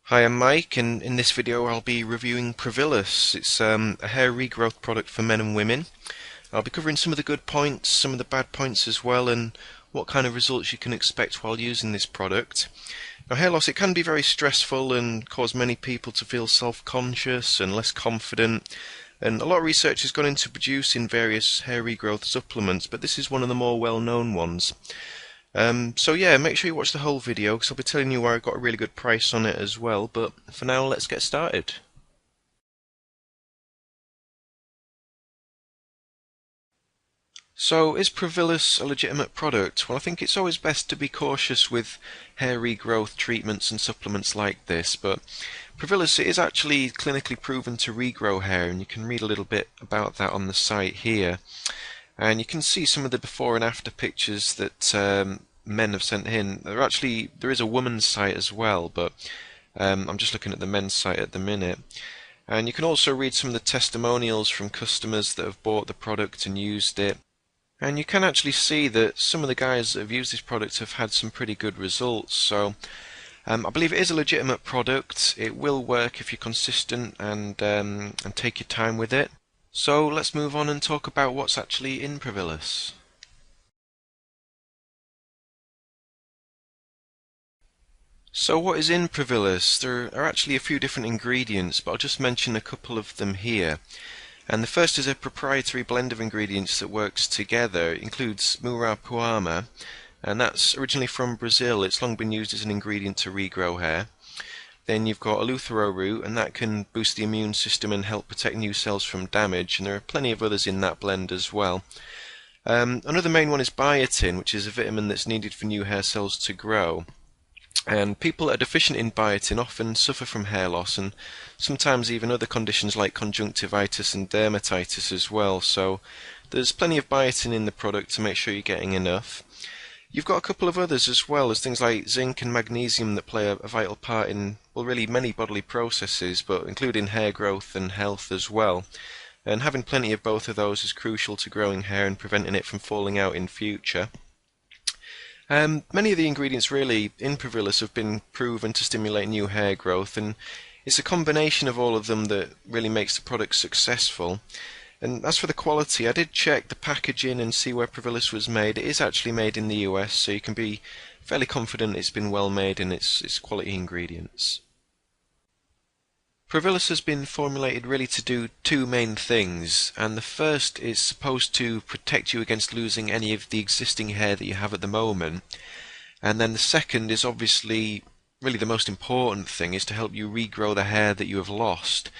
Hi, I'm Mike, and in this video I'll be reviewing Provillus. It's a hair regrowth product for men and women. I'll be covering some of the good points, some of the bad points as well, and what kind of results you can expect while using this product. Now, hair loss, it can be very stressful and cause many people to feel self-conscious and less confident. And a lot of research has gone into producing various hair regrowth supplements, but this is one of the more well-known ones. So yeah, make sure you watch the whole video because I'll be telling you where I got a really good price on it as well. But for now, let's get started. So is Provillus a legitimate product? Well, I think it's always best to be cautious with hair regrowth treatments and supplements like this, but Provillus is actually clinically proven to regrow hair, and you can read a little bit about that on the site here. And you can see some of the before and after pictures that men have sent in. There is a woman's site as well, but I'm just looking at the men's site at the minute. And you can also read some of the testimonials from customers that have bought the product and used it. And you can actually see that some of the guys that have used this product have had some pretty good results. So I believe it is a legitimate product. It will work if you're consistent and take your time with it. So let's move on and talk about what's actually in Provillus. So what is in Provillus? There are actually a few different ingredients, but I'll just mention a couple of them here. And the first is a proprietary blend of ingredients that works together. It includes Murapuama, and that's originally from Brazil. It's long been used as an ingredient to regrow hair. Then you've got Eleuthero root, and that can boost the immune system and help protect new cells from damage, and there are plenty of others in that blend as well. Another main one is biotin, which is a vitamin that's needed for new hair cells to grow. And people that are deficient in biotin often suffer from hair loss, and sometimes even other conditions like conjunctivitis and dermatitis as well. So there's plenty of biotin in the product to make sure you're getting enough. You've got a couple of others as well, as things like zinc and magnesium that play a vital part in, well, really many bodily processes, but including hair growth and health as well. And having plenty of both of those is crucial to growing hair and preventing it from falling out in future. Many of the ingredients really in Provillus have been proven to stimulate new hair growth, and it's a combination of all of them that really makes the product successful. And as for the quality, I did check the packaging and see where Provillus was made. It is actually made in the US, so you can be fairly confident it's been well made in its quality ingredients. Provillus has been formulated really to do two main things, and the first is supposed to protect you against losing any of the existing hair that you have at the moment, and then the second is obviously really the most important thing, is to help you regrow the hair that you have lost.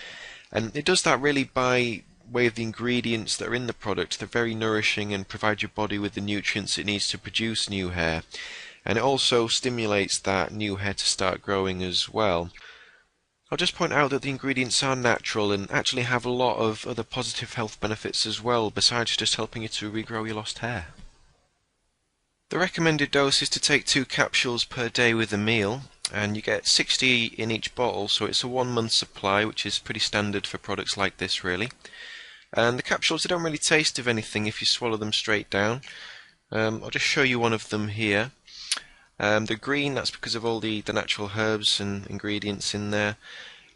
And it does that really by way of the ingredients that are in the product. They're very nourishing and provide your body with the nutrients it needs to produce new hair, and it also stimulates that new hair to start growing as well. I'll just point out that the ingredients are natural and actually have a lot of other positive health benefits as well, besides just helping you to regrow your lost hair. The recommended dose is to take 2 capsules per day with a meal, and you get 60 in each bottle, so it's a 1-month supply, which is pretty standard for products like this really. And the capsules, they don't really taste of anything if you swallow them straight down. I'll just show you one of them here. They're green, that's because of all the natural herbs and ingredients in there.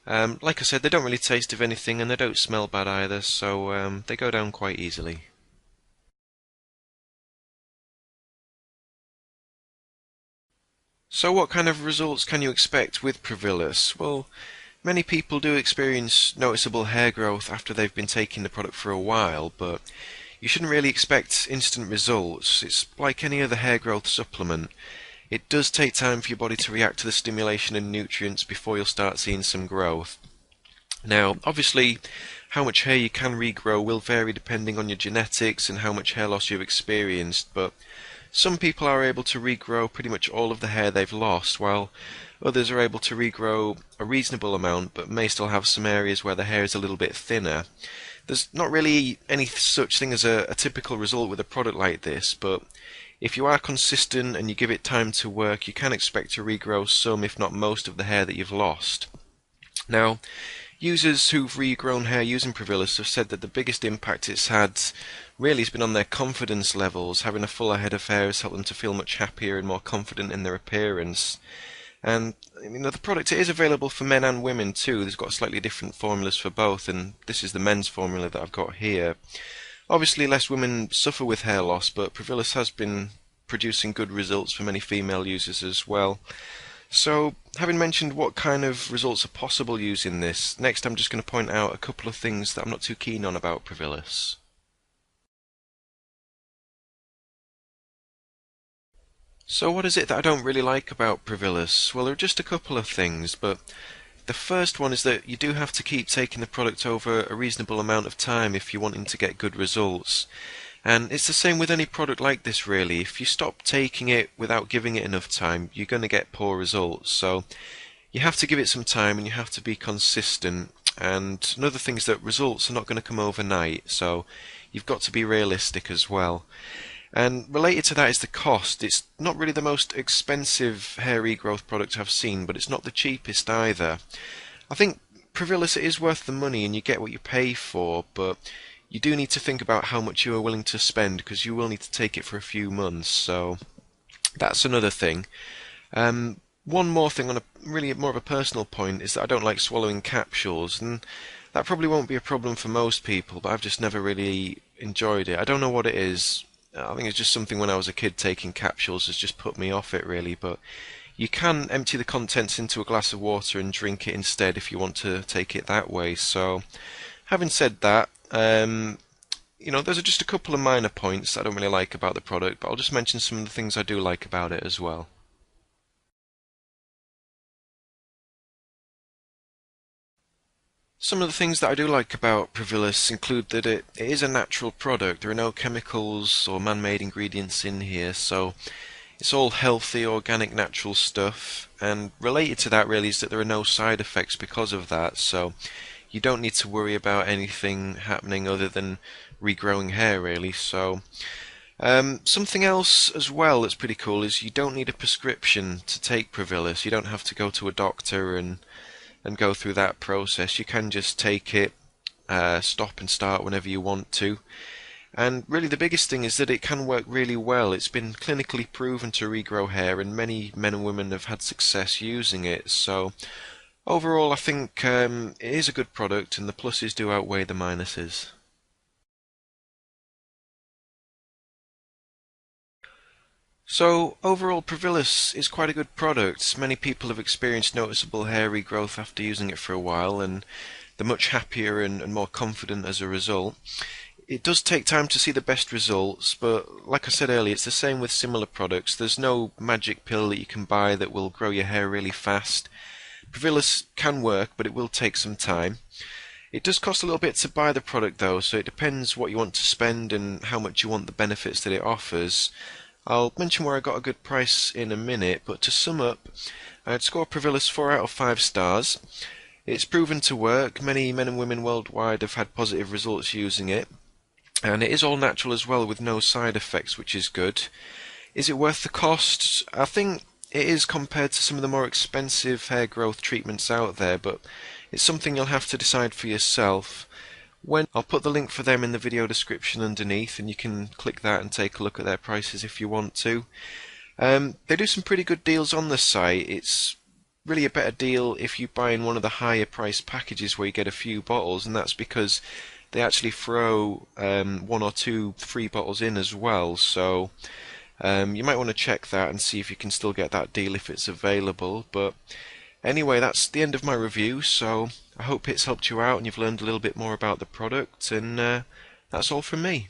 Like I said, they don't really taste of anything and they don't smell bad either, so they go down quite easily. So what kind of results can you expect with Provillus? Well, many people do experience noticeable hair growth after they've been taking the product for a while, but you shouldn't really expect instant results. It's like any other hair growth supplement. It does take time for your body to react to the stimulation and nutrients before you'll start seeing some growth. Now, obviously, how much hair you can regrow will vary depending on your genetics and how much hair loss you've experienced, but some people are able to regrow pretty much all of the hair they've lost, while others are able to regrow a reasonable amount but may still have some areas where the hair is a little bit thinner. There's not really any such thing as a typical result with a product like this, but if you are consistent and you give it time to work, you can expect to regrow some, if not most, of the hair that you've lost. Now, users who've regrown hair using Provillus have said that the biggest impact it's had really has been on their confidence levels. Having a fuller head of hair has helped them to feel much happier and more confident in their appearance. And the product, it is available for men and women too. There's got slightly different formulas for both, and this is the men's formula that I've got here. Obviously, less women suffer with hair loss, but Provillus has been producing good results for many female users as well. So, having mentioned what kind of results are possible using this, next I'm just going to point out a couple of things that I'm not too keen on about Provillus. So what is it that I don't really like about Provillus? Well, there are just a couple of things, but the first one is that you do have to keep taking the product over a reasonable amount of time if you're wanting to get good results. And it's the same with any product like this really. If you stop taking it without giving it enough time, you're going to get poor results. So you have to give it some time and you have to be consistent. And another thing is that results are not going to come overnight, so you've got to be realistic as well. And related to that is the cost. It's not really the most expensive hair regrowth product I've seen, but it's not the cheapest either. I think Provillus is worth the money and you get what you pay for, but you do need to think about how much you are willing to spend because you will need to take it for a few months, so that's another thing. One more thing on a really more of a personal point is that I don't like swallowing capsules, and that probably won't be a problem for most people, but I've just never really enjoyed it. I don't know what it is. I think it's just something when I was a kid taking capsules has just put me off it really, but you can empty the contents into a glass of water and drink it instead if you want to take it that way. So, having said that, those are just a couple of minor points that I don't really like about the product, but I'll just mention some of the things I do like about it as well. Some of the things that I do like about Provillus include that it is a natural product. There are no chemicals or man-made ingredients in here, so it's all healthy, organic, natural stuff. And related to that really is that there are no side effects because of that, so you don't need to worry about anything happening other than regrowing hair really. So something else as well that's pretty cool is you don't need a prescription to take Provillus. You don't have to go to a doctor and go through that process. You can just take it, stop and start whenever you want to. And really the biggest thing is that it can work really well. It's been clinically proven to regrow hair and many men and women have had success using it. So overall I think it is a good product and the pluses do outweigh the minuses. So overall Provillus is quite a good product. Many people have experienced noticeable hair regrowth after using it for a while and they're much happier and more confident as a result. It does take time to see the best results, but like I said earlier, it's the same with similar products. There's no magic pill that you can buy that will grow your hair really fast. Provillus can work, but it will take some time. It does cost a little bit to buy the product though, so it depends what you want to spend and how much you want the benefits that it offers. I'll mention where I got a good price in a minute, but to sum up, I'd score Provillus 4 out of 5 stars. It's proven to work. Many men and women worldwide have had positive results using it. And it is all natural as well with no side effects, which is good. Is it worth the cost? I think it is compared to some of the more expensive hair growth treatments out there, but it's something you'll have to decide for yourself. I'll put the link for them in the video description underneath and you can click that and take a look at their prices if you want to. They do some pretty good deals on the site. It's really a better deal if you buy in one of the higher priced packages where you get a few bottles, and that's because they actually throw 1 or 2 free bottles in as well, so you might want to check that and see if you can still get that deal if it's available. But anyway, that's the end of my review, so I hope it's helped you out and you've learned a little bit more about the product, and that's all from me.